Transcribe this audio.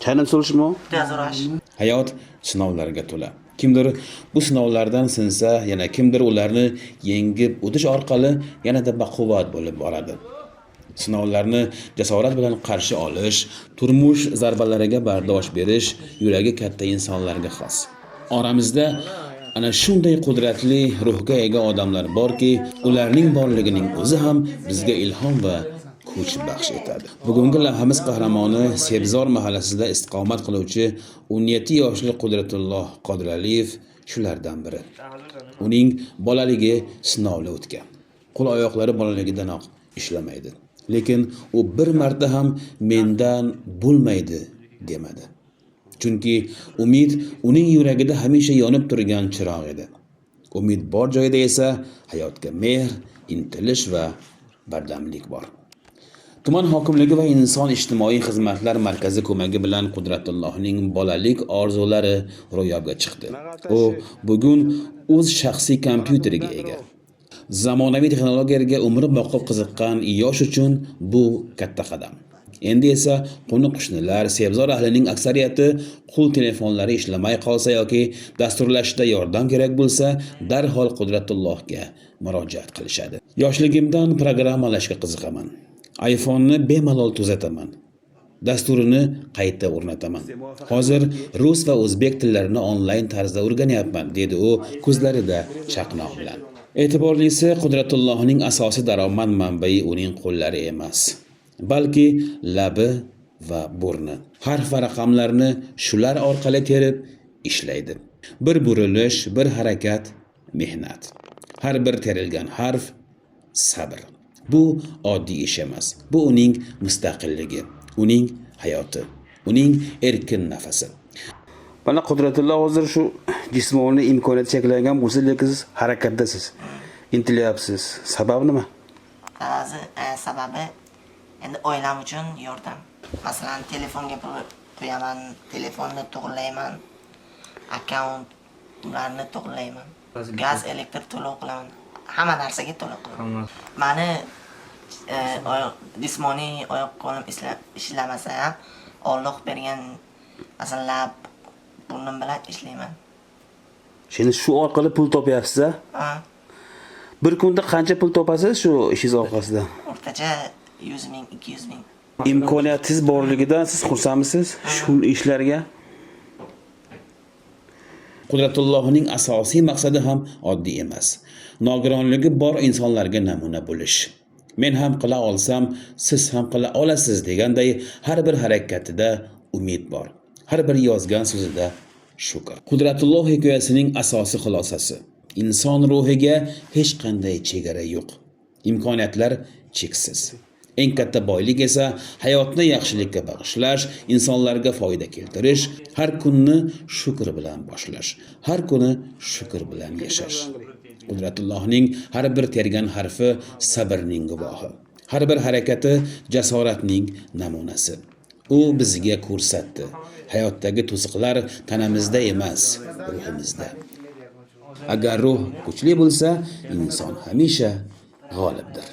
Çaydan solishmi? Tezrosh. Hayot sinovlarga to'la. Kimdir bu sinovlardan sinsa, yana kimdir ularni yengib o'tish orqali yanada baquvvat bo'lib boradi. Sinovlarni jasorat bilan qarshi olish, turmush zarbalariga bardosh berish yuragi katta insonlarga xos. Oramizda ana shunday qudratli ruhga ega odamlar borki, ularning borligining o'zi ham bizga ilhom va kuch baxsh etadi. Bugungi lavhamiz qahramoni Sebzor mahallasida istiqomat qiluvchi 17 yoshli Qudratulloh Qodiraliyev shulardan biri. Uning bolaligi sinovli o'tgan. Qo'l-oyoqlari bolaligidanoq ishlamaydi. Lekin u bir marta ham mendan bo'lmaydi demadi. Chunki umid uning yuragida hamisha yonib turgan chiroq edi. Umid bor joyda esa hayotga mehr, intilish va bardamlik bor. Tuman hokimligi va inson ijtimoiy xizmatlar markazi ko'magi bilan Qudratullohning bolalik orzulari ro'yobga chiqdi. U bugun o'z shaxsiy kompyuteriga ega. Zamonaviy texnologiyaga umri boqib qiziqqan yosh uchun bu katta qadam. Endi esa qo'ni-qo'shnilar, Sebzor ahlining aksariyati qo'l telefonlari ishlamay qolsa yoki dasturlashda yordam kerak bo'lsa, darhol Qudratullohga murojaat qilishadi. Yoshligimdan programmalashga qiziqaman. iPhone'ni bemalol tuzataman. Dasturini qayta o'rnataman. Hozir rus va o'zbek tillarini onlayn tarzda o'rganyapman, dedi u ko'zlarida chaqnoq bilan. E'tiborlisi, Qudratullohning asosiy daromad manbai uning qo'llari emas, balki labi va burni. Harf va raqamlarni shular orqali terib ishlaydi. Bir burilish, bir harakat, mehnat. Har bir terilgan harf sabr. Bu oddiy ish emas. Bu uning mustaqilligi, uning hayoti, uning erkin nafasi. Mana Qudratulloh hozir shu jismoniy imkoniyat cheklagan bo'lsa, lekin siz harakatdasiz. Intilyapsiz. Sabab nima? Sababi endi oilam uchun yordam. Masalan, telefonga pul qo'yaman, telefonni to'g'rilayman, akkauntlarni to'g'rilayman, gaz, elektr to'lov qilaman. Hamma narsaga to'lov qilaman. Mani jismoniy oyoq qo'lim ishlamasa ham Alloh bergan masalan lab, burnim bilan ishlayman. Shuni shu orqali pul topyapsiz-a? Ha. Bir kunda qancha pul topasiz shu ishingiz orqasidan? O'rtacha 100 ming, 200 ming. Imkoniyatingiz borligidan siz xursandmisiz shu ishlarga? Qudratullohning asosiy maqsadi ham oddiy emas. Nogironligi bor insonlarga namuna bo'lish. Men ham qila olsam, siz ham qila olasiz deganday har bir harakatida umid bor. Har bir yozgan so'zida shukr. Qudratulloh hikoyasining asosiy xulosasi: inson ruhiga hech qanday chegara yo'q. Imkoniyatlar cheksiz. Eng katta boylik esa hayotni yaxshilikka bag'ishlash, insonlarga foyda keltirish, har kunni shukr bilan boshlash, har kuni shukr bilan yashash. Qudratullohning har bir tergan harfi sabrning guvohi, har bir harakati jasoratning namunasi. U bizga ko'rsatdi: hayotdagi to'siqlar tanamizda emas, ruhimizda. Agar ruh kuchli bo'lsa, inson hamisha g'olibdir.